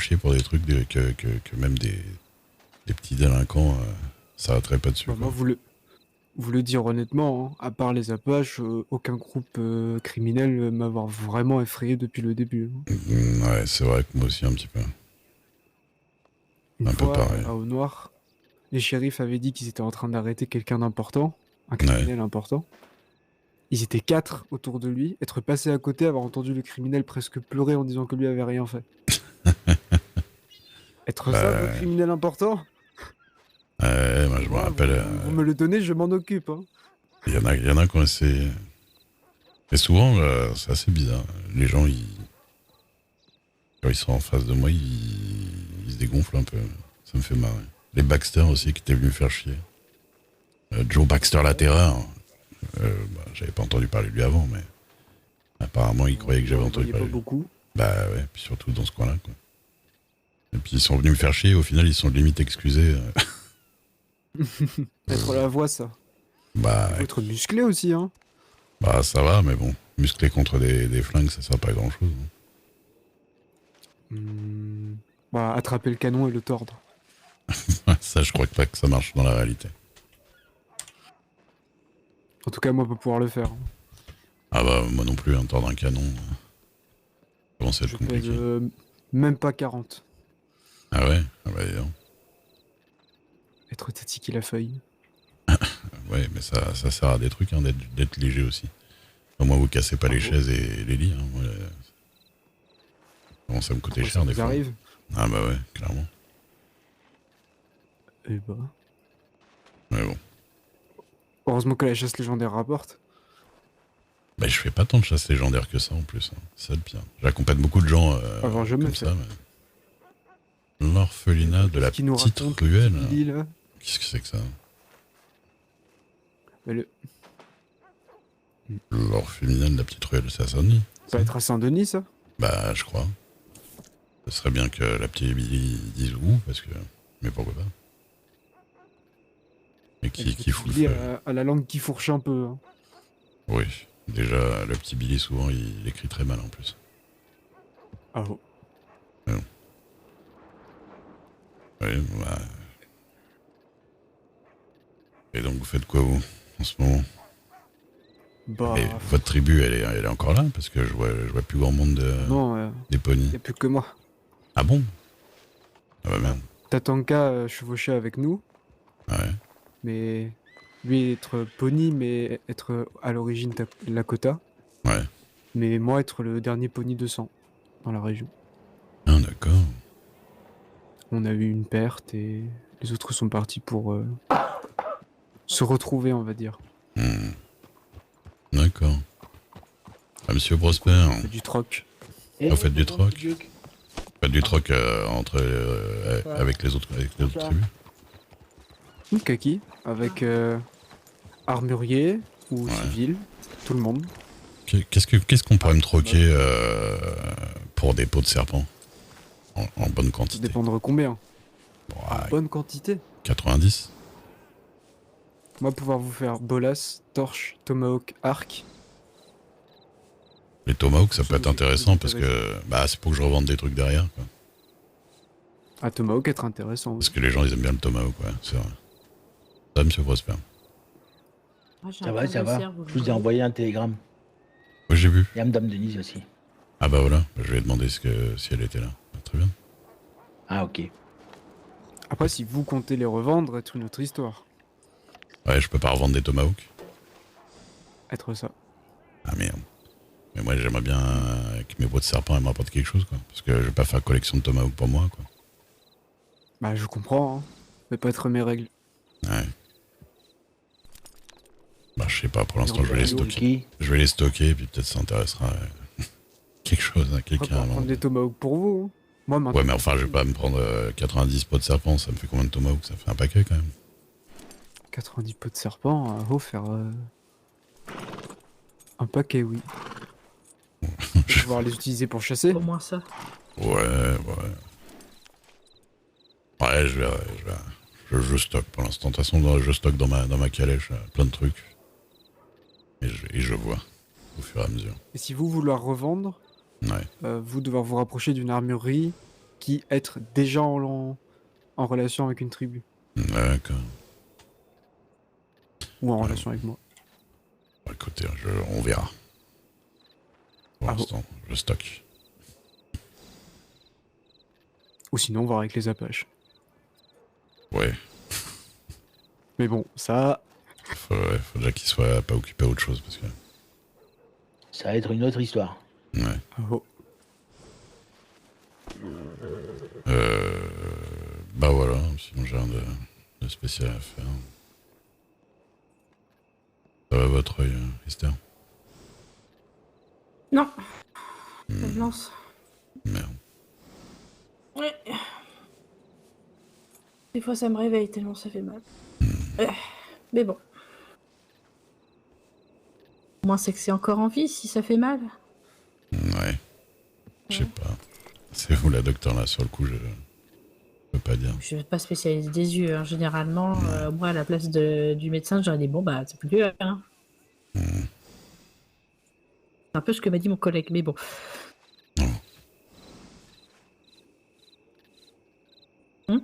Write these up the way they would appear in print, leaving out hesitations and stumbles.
chier pour des trucs que même des petits délinquants s'arrêteraient pas dessus, Bah, quoi. moi, vous le dire honnêtement, hein, à part les Apaches, aucun groupe criminel m'avoir vraiment effrayé depuis le début, hein. Ouais, c'est vrai que moi aussi, un petit peu. Une Un peu fois, pareil. à Au-Noir, les shérifs avaient dit qu'ils étaient en train d'arrêter quelqu'un d'important, un Ouais. criminel important. Ils étaient 4 autour de lui, être passé à côté, avoir entendu le criminel presque pleurer en disant que lui avait rien fait. Être ça, votre Bah, criminel important? moi, je me Moi, rappelle, vous me le donnez, je m'en occupe, hein. il y en a qui ont essayé. Et souvent, c'est assez bizarre. Les gens, quand ils sont en face de moi, ils se dégonflent un peu. Ça me fait marrer. Les Baxter aussi, qui étaient venus me faire chier. Joe Baxter, la terreur. J'avais pas entendu parler de lui avant, mais apparemment, ils croyaient que Vous j'avais en entendu voyez parler pas de lui. beaucoup. Bah ouais, puis surtout dans ce coin-là, quoi. Et puis ils sont venus me faire chier, au final, ils sont limite excusés. Être la voix, ça. Bah, Il faut être musclé aussi, hein. bah, ça va, mais bon, musclé contre des flingues, ça sert pas à grand-chose, hein. Hmm. Bah, attraper le canon et le tordre. Ça, je crois pas que ça marche dans la réalité. En tout cas, moi, pas pouvoir le faire, hein. Ah bah, moi non plus, hein, tordre un canon, ça commence à être Je pèse compliqué. même pas 40. Ah ouais? Ah bah, dis donc. Être tati la feuille. Ouais, mais ça sert à des trucs, hein, d'être léger aussi. Au moins, vous cassez pas les Bravo. chaises et les lits, hein. Moi, ça commence à me coûter Pourquoi ça cher des vous fois. arrive? Ah bah ouais, clairement. Eh bah. Mais bon. Heureusement que la chasse légendaire rapporte. Bah, je fais pas tant de chasse légendaire que ça en plus, hein. C'est ça le pire. J'accompagne beaucoup de gens Avoir jamais comme fait. ça, mais... L'orphelinat de Qu'est-ce la qu'il nous petite raconte, le petit ruelle. Billy, là? Qu'est-ce que c'est que ça? Mais L'orphelinat de la petite ruelle, c'est à Saint-Denis? ça va être à Saint-Denis, ça? Bah, je crois. Ce serait bien que la petite Billy dise où, parce que... Mais pourquoi pas? Mais Et le qui petit fout le Billy feu? a la langue qui fourche un peu, hein. Oui. Déjà, le petit Billy, souvent, il écrit très mal en plus. Ah oh. Mais bon. Oui, bah... Et donc, vous faites quoi, vous, en ce moment? Et Bah, votre tribu, elle est encore là? Parce que je vois plus grand monde non, des ponies. y a plus que moi. Ah bon? Ah bah merde. Tatanka chevauchait avec nous, Ah ouais. mais lui être pony, mais être à l'origine Lakota, Ouais. mais moi être le dernier pony de sang dans la région. Ah d'accord. On a eu une perte et les autres sont partis pour se retrouver, on va dire. Hmm. D'accord. Ah, monsieur Du coup, Prosper, on fait du troc. vous faites du troc? Vous faites du troc Ouais. avec les autres tribus? Une kaki avec armurier ou Ouais. civil, tout le monde. Qu'est-ce qu'on pourrait me troquer pour des peaux de serpent en bonne Ça quantité? dépendre combien. Bon, En bonne quantité. 90? Moi, pouvoir vous faire bolas, torche, tomahawk, arc. Les tomahawks, ça peut Ça être vous intéressant parce intéresse. que bah, c'est pour que je revende des trucs derrière, quoi. Ah, tomahawk être intéressant. Parce que les gens, ils aiment bien le tomahawk, ouais, c'est vrai. Ça, monsieur Prosper. Moi, j'ai Ça un va, ça va. adversaire, vous Je vous ai voulez. envoyé un télégramme. Oui, j'ai vu. Il y a Madame Denise aussi. Ah bah voilà, je lui ai demandé si elle était là. Très bien. Ah, ok. Après, si vous comptez les revendre, être une autre histoire. Ouais, je peux pas revendre des tomahawks. Être ça. Ah merde. Mais moi, j'aimerais bien que mes peaux de serpent, elles m'apportent quelque chose, quoi. Parce que je vais pas faire collection de tomahawks pour moi, quoi. Bah, je comprends, hein. Mais pas être mes règles. Ouais. Bah, je sais pas, pour Et l'instant, on je vais les va stocker. Qui Je vais les stocker, et puis peut-être ça intéressera quelque chose à Après, quelqu'un. pour prendre des tomahawks pour vous, hein. Moi, maintenant. Ouais, mais enfin, je vais pas me prendre 90 pots de serpent, ça me fait combien de tomahawks? Ça fait un paquet, quand même. 90 pots de serpent, faire un paquet, oui. Pour pouvoir les utiliser pour chasser. Au moins ça. Ouais, ouais. Ouais, je verrai, je verrai. Je stocke pour l'instant. De toute façon, je stocke dans ma calèche plein de trucs. Et je vois au fur et à mesure. Et si vous vouloir revendre, Ouais. vous devoir vous rapprocher d'une armurerie qui être déjà en relation avec une tribu D'accord. ou en relation avec moi. Écoutez, on verra. Pour Ah bon. l'instant, je stocke. Ou sinon voir avec les Apaches. Ouais, Mais bon, ça, faut déjà qu'il soit pas occupé à autre chose, parce que... Ça va être une autre histoire. Ouais. oh, Bah voilà, sinon j'ai rien de spécial à faire. Ça va votre œil, Esther? Non. Ça me lance. Merde. Ouais. Des fois, ça me réveille tellement ça fait mal. Mais bon. Au moins, c'est que c'est encore en vie si ça fait mal. Ouais. Je sais pas. C'est vous la docteur là, sur le coup, je peux pas dire. Je suis pas spécialiste des yeux. Hein. Généralement, moi, à la place du médecin, j'aurais dit bon, bah, c'est plus dur. Hein. C'est un peu ce que m'a dit mon collègue, mais bon. Oh.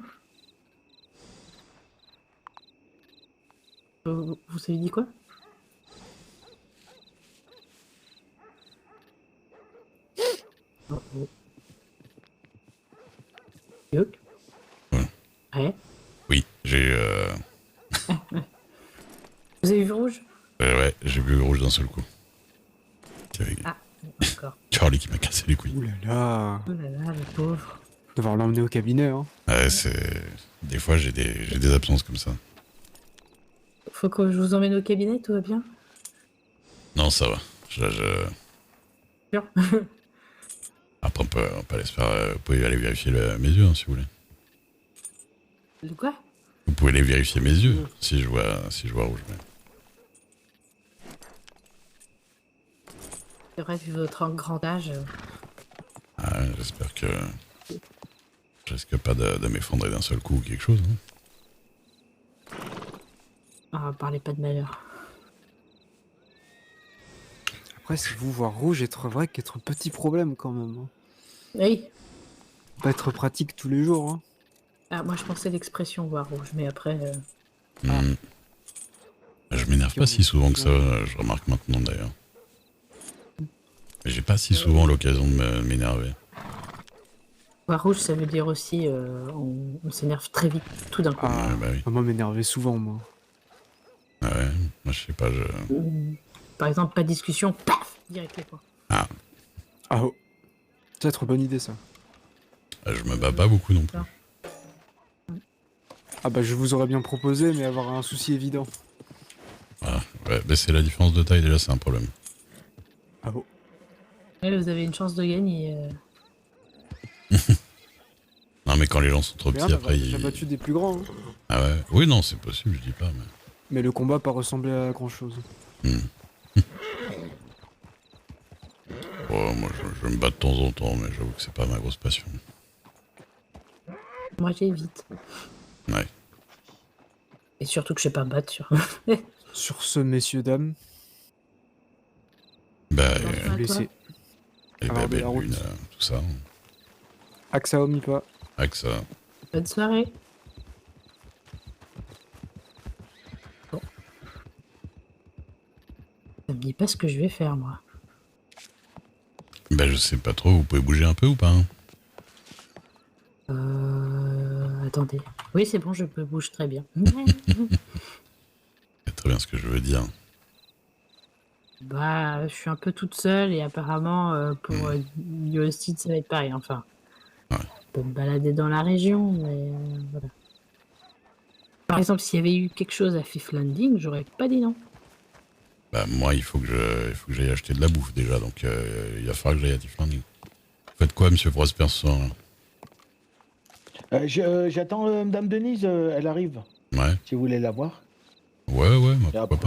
Vous avez dit quoi? Oh, oh. Youk. Ouais. Oui, j'ai... Vous avez vu rouge? ouais, j'ai vu le rouge d'un seul coup. C'est Ah, d'accord. Charlie qui m'a cassé les couilles. oulala, Oh là là, le pauvre. devoir l'emmener au cabinet. Hein. Ouais, c'est... Des fois, j'ai des absences comme ça. Faut que je vous emmène au cabinet, tout va bien? Non, ça va. Sûr. Après, on peut aller se faire... vous pouvez aller vérifier mes yeux, hein, si vous voulez. De quoi? Vous pouvez aller vérifier mes yeux, si je vois rouge. Mais... C'est vrai, vu votre grand âge. Ah, j'espère que... Je risque pas de m'effondrer d'un seul coup ou quelque chose. Hein. Ah, parlez pas de malheur. Après, si vous voir rouge, être vrai qu'être un petit problème quand même. Hein. Oui. Pas être pratique tous les jours. Hein. Ah, moi, je pensais l'expression voir rouge, mais après... Je m'énerve pas si souvent que ça, je remarque maintenant d'ailleurs. Mais j'ai pas si souvent l'occasion de m'énerver. Voir rouge, ça veut dire aussi on s'énerve très vite, tout d'un coup. Ah, Ouais, bah oui. moi m'énerver souvent, moi. Ah ouais, moi je sais pas, Par exemple, pas de discussion, paf, direct les points. Ah oh, peut-être bonne idée ça. Je me bats pas beaucoup non plus. Ah bah je vous aurais bien proposé, mais avoir un souci évident. Ah, ouais, bah c'est la différence de taille déjà, c'est un problème. Ah oh. Ouais, vous avez une chance de gagner. Non mais quand les gens sont trop Bien, petits après j'ai battu des plus grands. Hein. Ah ouais, oui non c'est possible, je dis pas mais... Mais le combat pas ressemblé à grand chose. Oh, moi je me bats de temps en temps, mais j'avoue que c'est pas ma grosse passion. Moi, j'évite. Ouais. Et surtout que je sais pas me battre sur. Sur ce, messieurs, dames, Bah, vous laissez. et Alors, bah, de la route. lune, tout ça. Axa Omnipa. Avec ça. Bonne soirée. Bon. Ça me dit pas ce que je vais faire, moi. Bah je sais pas trop, vous pouvez bouger un peu ou pas hein? Attendez. Oui, c'est bon, je peux bouger très bien. C'est très bien ce que je veux dire. Bah, je suis un peu toute seule et apparemment, pour Yolstid, ça va être pareil. Enfin, Ouais. je peux me balader dans la région, mais voilà. Par exemple, s'il y avait eu quelque chose à Fifth Landing, j'aurais pas dit non. Bah moi il faut que j'aille acheter de la bouffe déjà, donc il va falloir que j'aille à Tiff Landing. Vous faites quoi monsieur Prosper ce soir là? J'attends Madame Denise, elle arrive. Ouais. Si vous voulez la voir. Ouais, moi Et pourquoi après,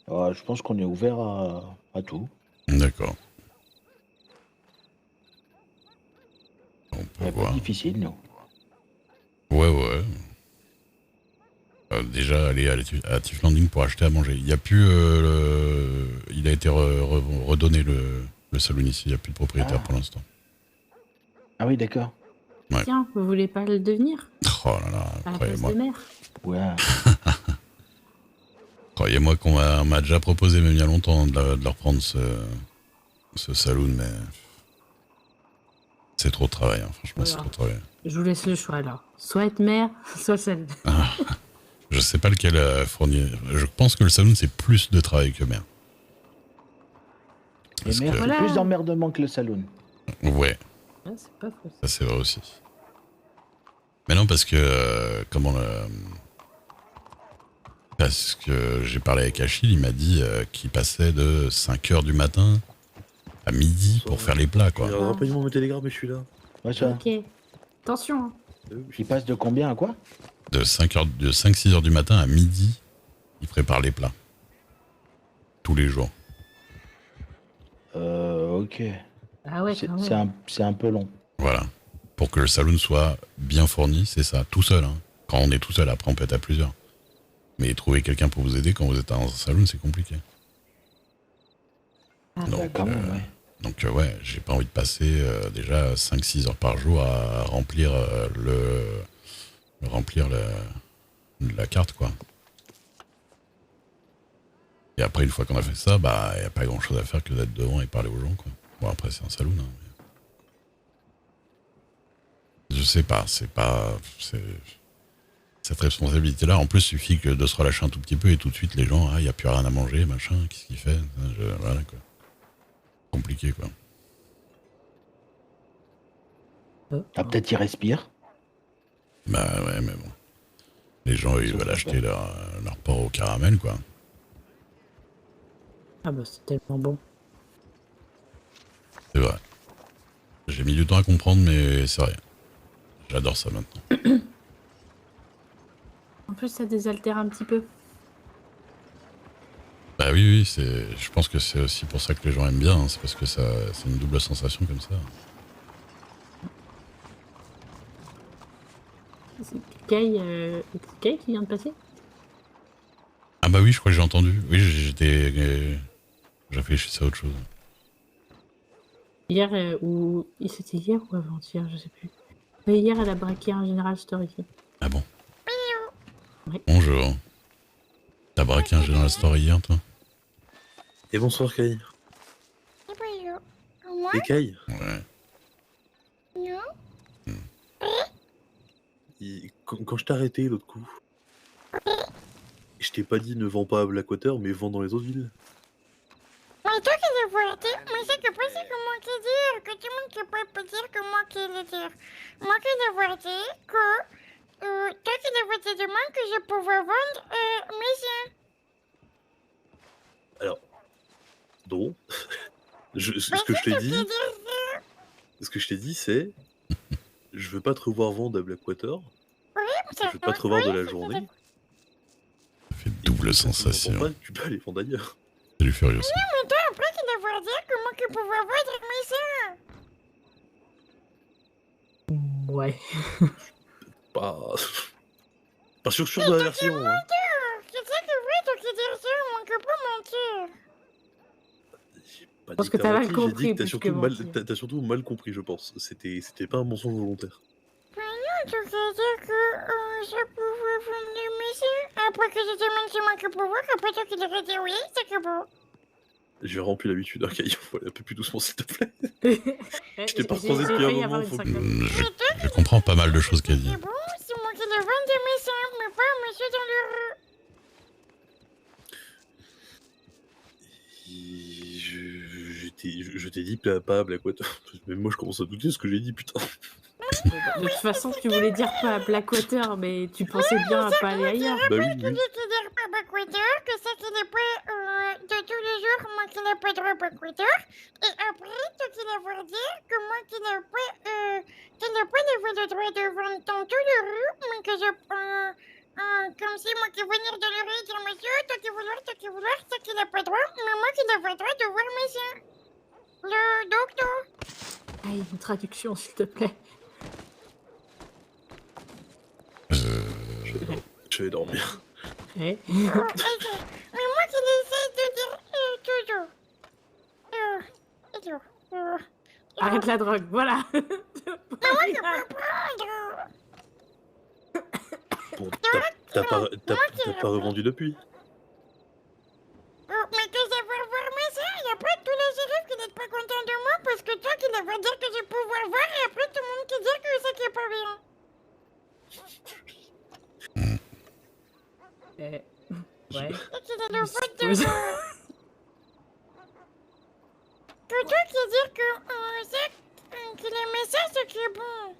pas. je pense qu'on est ouvert à tout. D'accord. On peut C'est pas voir. difficile, non. Ouais. Déjà aller à Tiff Landing pour acheter à manger. Il y a plus il a été redonné le salon ici, il n'y a plus de propriétaire pour l'instant. Ah oui, d'accord. Ouais. Tiens, vous voulez pas le devenir Oh là là, à la place croyez-moi. de maire? Ouais. Croyez-moi qu'on m'a déjà proposé, même il y a longtemps, de leur prendre ce saloon, mais c'est trop de travail, hein. Franchement, c'est Voilà. trop de travail. Je vous laisse le choix alors. Soit être maire, soit celle. Je sais pas lequel fournir. Je pense que le saloon, c'est plus de travail que maire. Et Parce merde, que- c'est Voilà. plus d'emmerdement que le saloon. Ouais, Ah, c'est pas faux. ça c'est vrai aussi. Mais non, parce que... Parce que j'ai parlé avec Achille, il m'a dit qu'il passait de 5h du matin à midi pour faire les plats, quoi. Regarde rapidement mon télégramme, mais je suis là. Ouais, ça. Ok. Attention. Hein. Il passe de combien à quoi? De 5-6 heures du matin à midi, il prépare les plats. Tous les jours. Ok. Ah ouais, C'est quand même. c'est un peu long. Voilà. Pour que le saloon soit bien fourni, c'est ça. Tout seul, hein. Quand on est tout seul, après on peut être à plusieurs. Mais trouver quelqu'un pour vous aider quand vous êtes dans un saloon, c'est compliqué. Ah, Donc, Bah, quand même, ouais. Donc ouais, j'ai pas envie de passer déjà 5-6 heures par jour à remplir la carte, quoi. Et après, une fois qu'on a fait ça, bah y a pas grand chose à faire que d'être devant et parler aux gens, quoi. Bon, après c'est un saloon, hein, mais... Je sais pas, cette responsabilité-là, en plus, suffit que de se relâcher un tout petit peu et tout de suite les gens, ah, y a plus rien à manger, machin, qu'est-ce qu'il fait? Voilà, quoi. Compliqué, quoi. Ah, peut-être il respire. Bah ouais, mais bon. Les gens, ils Sauf veulent que acheter leur porc au caramel, quoi. Ah bah c'est tellement bon. C'est vrai. J'ai mis du temps à comprendre, mais c'est vrai. J'adore ça maintenant. En plus, ça désaltère un petit peu. Bah oui, je pense que c'est aussi pour ça que les gens aiment bien, hein. C'est parce que c'est une double sensation comme ça. C'est Kay qui vient de passer? Ah bah oui, je crois que j'ai entendu. Oui, j'étais... J'ai réfléchi à autre chose. Hier, ou... C'était hier ou avant-hier, je sais plus. Mais hier, elle a braqué un General Store ici. Ah bon? Oui. Bonjour. T'as braqué un jeu dans la story hier, toi? Et bonsoir, Kai. Et Kai, Ouais. quand je t'ai arrêté l'autre coup, je t'ai pas dit ne vends pas à Blackwater, mais vends dans les autres villes. Mais toi qui l'as voté, mais c'est que pas c'est comment qui dire, que tout le monde ne peut pas dire que moi qui le dire. Moi qui l'ai voté, que toi qui l'as voté demain, que je pouvais vendre mes chiens. Alors, non. Ce que je t'ai dit, ce que je t'ai dit, c'est, je veux pas te revoir vendre à Blackwater. Je veux pas te revoir de la journée. Ça fait Et double si ça te sensation. convient pas, tu peux aller vendre ailleurs. C'est du furieux, ça. Mais toi après qui l'as voté, que moi qui pouvais vendre mes chiens. Ouais. Pas sûr de la version. Hein. C'est ça que oui, toi qui dis ça, moi que pas mentir. J'ai pas pense dit que t'as t'as mal menti, j'ai compris dit que plus que mentir. t'as surtout mal compris, je pense. C'était pas un mensonge volontaire. Tu veux dire que je pouvais vendre mes chiens. Après que je demande c'est moi qui pouvais, après toi qui l'aurais dit oui, c'est que bon. J'ai rempli l'habitude, ok, il faut aller un peu plus doucement s'il te plaît. Je t'ai pas croisé depuis un moment, faut que- Je comprends pas mal de choses qu'elle dit. C'est bon, c'est moi qui le vends de mes chiens, mais pas un monsieur dans le rue. Je t'ai dit pas à Blackwater. Même moi je commence à douter de ce que j'ai dit, putain. De toute façon, tu voulais dire pas à Blackwater, mais tu pensais bien à pas aller ailleurs. Bah oui, Que oui. je te dire pas Backwater, que c'est qu'il est pas de tous les jours, moi qui n'ai pas droit à Backwater. Et après, toi qui l'as voir dire que moi qui n'ai pas le droit de vendre dans toute la rue, mais que je comme si moi qui venir de la rue et dire monsieur, toi qui vouloir, toi qui n'as pas droit, mais moi qui n'ai pas droit de voir mes chiens. Le docteur. Aïe, une traduction, s'il te plaît. Je vais dormir. Ouais. Mais moi qui l'essaie de dire toujours. Arrête la drogue, voilà. Bon, t'as pas revendu depuis. Oh, mais que ça va voir moi ça, et après tous les shérifs qui n'êtes pas contents de moi parce que toi qui devrais dire que j'ai pouvoir voir et après tout le monde qui dit que c'est qui est pas bien. Ouais. Et qu'il est le faute de Excuse. moi. Que toi qui dis qu'il aimait ça, c'est qui est bon.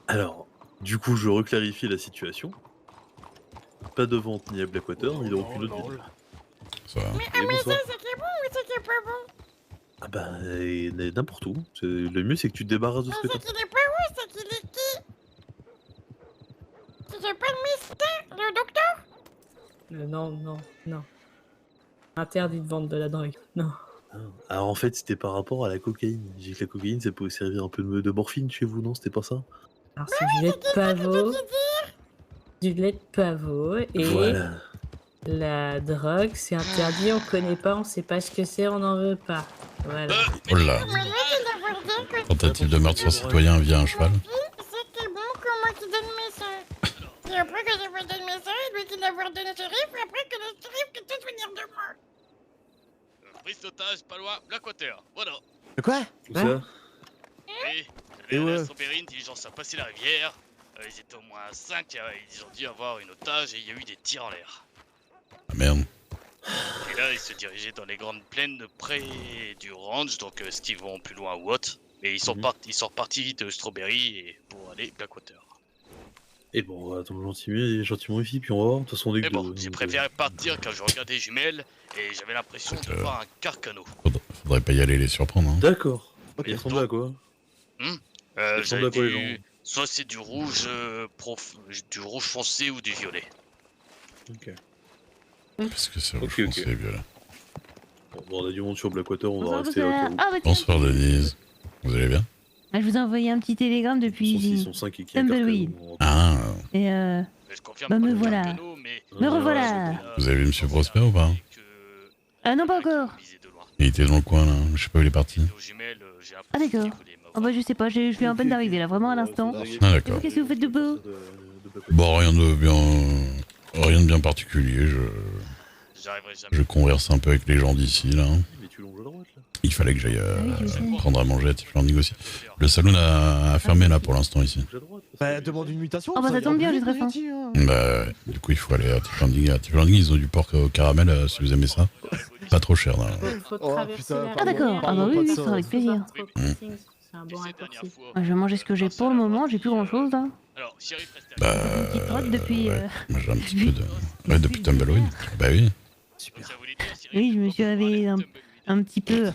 Alors, du coup, je reclarifie la situation. Pas de vente ni à Blackwater, ni dans aucune autre ville. Ça va. Mais, Et mais ça, bonsoir. c'est qui est bon ou c'est qui est pas bon? Ah bah, n'importe où. Le mieux, c'est que tu te débarrasses de Mais ce que c'est t'as. qu'il est pas où, c'est qu'il est qui? Si j'ai pas le mystère, le docteur? Non. Interdit de vendre de la drogue. Non. Alors en fait, c'était par rapport à la cocaïne. J'ai dit que la cocaïne, ça pouvait servir un peu de morphine chez vous, non? C'était pas ça? Alors c'est du lait de pavot. Du lait de pavot et Voilà. la drogue, c'est interdit, on connaît pas, on sait pas ce que c'est, on n'en veut pas. Voilà. Oh là. Moi, lui, qui devrait dire que Tentative de meurtre sur citoyen via un cheval. c'est qui est bon que moi qui donne le message. Et après que j'ai donné le message, lui qui l'avoir donné au shérif, après que le shérif qui tout venir de moi. Prise d'otage, pas loin, Blackwater. Voilà. De quoi? Tout Ouais. ça. Et Et la ouais. Strawberry Intelligence a passé la rivière. Ils étaient au moins 5, ils ont dû avoir une otage et il y a eu des tirs en l'air. Ah merde. Et là, ils se dirigeaient dans les grandes plaines près du ranch, donc est-ce qu'ils vont plus loin ou autre. Et ils sont repartis de Strawberry et pour aller Blackwater. Et bon, on va attendre gentiment ici, puis on va voir. De toute façon, dès que Mais bon, j'ai préféré partir quand je regardais les jumelles et j'avais l'impression de voir un carcano. Faudrait pas y aller les surprendre. Hein. D'accord. Ok. Il ressemble à quoi? J'avais ressemble à quoi, les vu, gens? soit c'est du rouge du rouge foncé ou du violet. Ok. Parce que c'est Ok, rouge ok. foncé, violet. Bon, on a du monde sur Blackwater, on va Bonsoir, rester là. bonsoir. Ah, bah, tiens, Bonsoir Denise. Vous allez bien? je vous ai envoyé un petit télégramme Ils depuis. sont 5 et qui Tumbleweed. Ah, Et Mais je confirme Bah, pas me le voilà. carcano, mais Me revoilà. vous avez vu Monsieur Prosper ou pas? Ah non, pas encore. Il était dans le coin là, je sais pas où il est parti. Ah, d'accord. Oh bah je sais pas, je viens à peine d'arriver là, vraiment à l'instant. Ah Et d'accord. vous, qu'est-ce que vous faites de beau? Bon, rien de bien particulier. J'arriverai jamais. Je converse un peu avec les gens d'ici là. Mais tu longes à droite là. Il fallait que j'aille oui, je sais. prendre à manger à Tiff Landing aussi. Le saloon a fermé là pour l'instant ici. Longe à droite. Bah, demande une mutation. Oh, bah, ça ira tombe bien, plus j'ai très vite, faim. Yeti, hein. Bah ouais, du coup il faut aller à Tiff Landing. À Tiff Landing ils ont du porc au caramel si vous aimez ça. Pas trop cher là. Faut Oh, traverser putain, la Ah d'accord, ah bah oui, oui, ça sera avec plaisir. C'est un bon raccourci. Je vais manger ce que j'ai pour le moment, j'ai plus grand chose là. Alors, shérif, restez Bah Une petite trotte depuis. ouais. Moi j'ai un petit peu de... Ouais, depuis Tumbleweed. Bah oui. comme ça voulait dire, shérif. Oui, je me suis réveillé un petit peu.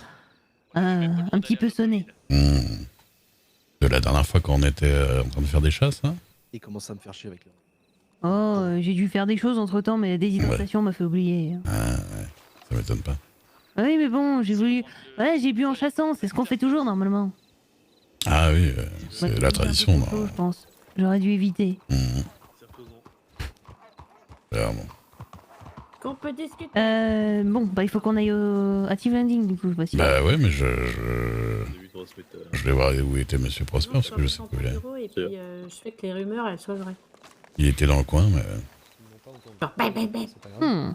Un petit peu sonné. De la dernière fois quand on était en train de faire des chasses hein. Il commence à me faire chier avec lui. Oh, j'ai dû faire des choses entre temps, mais la déshydratation m'a fait oublier. Ah ouais, ça m'étonne pas. Ah oui, mais bon, j'ai voulu. Voilà, j'ai bu en chassant, c'est ce qu'on fait toujours normalement. Ah oui, Ouais, c'est la tradition. un peu trop tôt, je pense. J'aurais dû éviter. Clairement. Qu'on peut discuter. Bon, bah il faut qu'on aille à Tiff Landing du coup, je sais pas si. Bah ouais, mais je On se mettre, vais voir où était Monsieur Prosper parce que je sais pas où il est. Et puis je fais que les rumeurs elles soient vraies. Il était dans le coin, mais Genre, bang, bang, bang.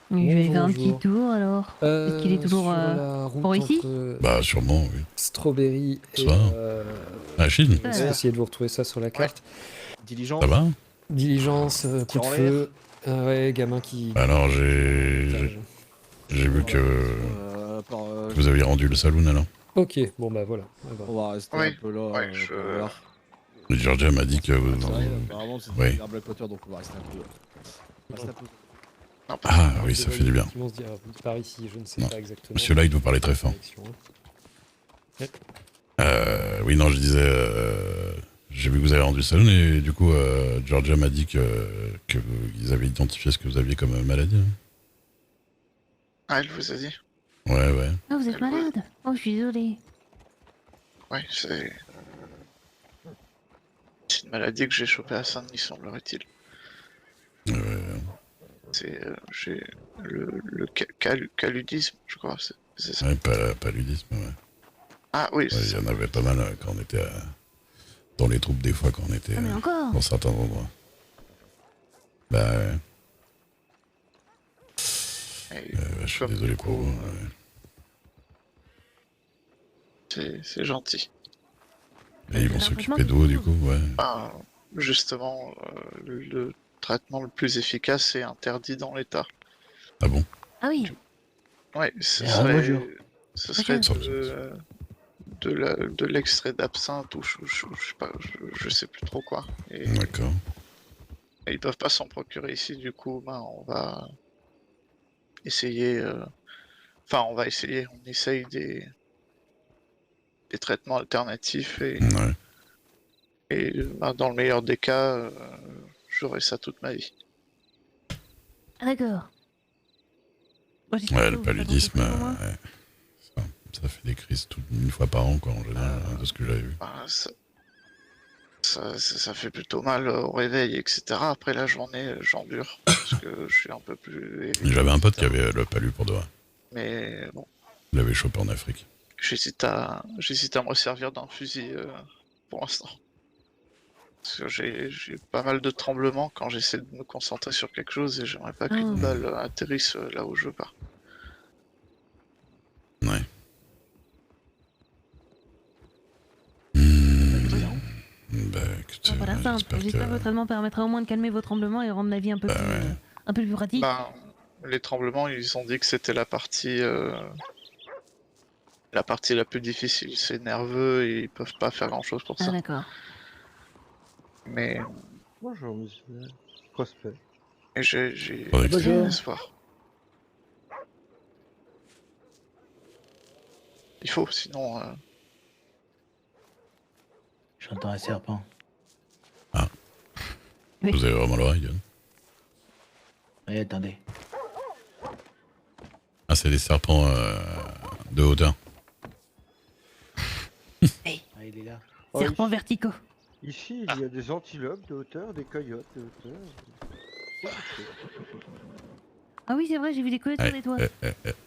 Je vais faire un petit Bonjour. tour alors. Est-ce qu'il est toujours sur la route pour ici entre bah sûrement oui. Strawberry et Ça. Ah Chine, je vais essayer de vous retrouver ça sur la carte. Diligence. ça va? Diligence, coup de en feu, ouais, gamin qui... Alors j'ai vu que vous aviez rendu le saloon alors. Ok, bon bah voilà. Ah bah. On va rester Oui. un peu là. Ouais, pour voir. Mais Georgia m'a dit que Apparemment, c'est Oui. un Blackwater, donc on va rester un peu. On va rester un peu. Ah oui, ça fait du bien. Effectivement, on se dit, par ici, je ne sais Non. pas exactement. Monsieur Light vous parlez très fort. Direction, hein. Oui non, je disais j'ai vu que vous avez rendu le saloon et du coup Georgia m'a dit que ils avaient identifié ce que vous aviez comme maladie. Hein. Ah, elle vous a dit? Ouais. Ah, vous êtes malade? Oh, je suis désolée. Ouais, c'est une maladie que j'ai chopée à Saint-Denis, semblerait-il. C'est j'ai le caludisme, je crois. C'est ça. Ouais, paludisme, ouais. Ah oui, Ouais, c'est il y ça. en avait pas mal quand on était dans les troupes, des fois, quand on était Ah, mais encore dans certains endroits. Bah ouais. Et Je suis comme désolé du pour coup, vous. c'est gentil. Et ils vont c'est un s'occuper traitement d'eau, qui du coup, ouais. Ben, justement, le traitement le plus efficace est interdit dans l'État. Ah bon? Ah oui. Ouais, ce Ah, moi, je- serait, ce serait Tiens. de l'extrait d'absinthe ou je sais pas, je sais plus trop quoi. Et D'accord. ils peuvent pas s'en procurer ici, du coup, ben, on va essayer. Enfin, on va essayer, on essaye des traitements alternatifs Ouais. et ben, dans le meilleur des cas, j'aurai ça toute ma vie. Ah, d'accord. Moi, j'espère Ouais, que le vous faites paludisme, attention, au moins. ouais. Ça fait des crises une fois par an, quoi, en général, de ce que j'avais vu. Ben, ça fait plutôt mal au réveil, etc. Après la journée, j'endure parce que je suis un peu plus aigri, J'avais un pote qui etc. avait le palu pour de vrai. Mais bon, Il l'avait chopé en Afrique. j'hésite à me servir d'un fusil pour l'instant. Parce que j'ai pas mal de tremblements quand j'essaie de me concentrer sur quelque chose et j'aimerais pas qu'une Ah. balle atterrisse là où je veux pas. Ouais. Bah écoute, Ah, voilà, ça. j'espère J'espère que que... votre traitement permettra au moins de calmer vos tremblements et rendre la vie un peu, un peu plus pratique. Ben, les tremblements, ils ont dit que c'était la partie la plus difficile. C'est nerveux et ils peuvent pas faire grand chose pour Ah, ça. d'accord. Mais Bonjour, monsieur. Prospect. j'ai Faudrait que- Bonjour. espoir. Il faut, sinon. J'entends un serpent. Vous avez vraiment l'oreille, Yann? Oui, attendez. Ah, c'est des serpents de hauteur. Ah, il est là. Oh, Serpents ici, verticaux. ici, il y a des antilopes de hauteur, des coyotes de hauteur. Ah oui, c'est vrai, j'ai vu des coyotes sur les toits.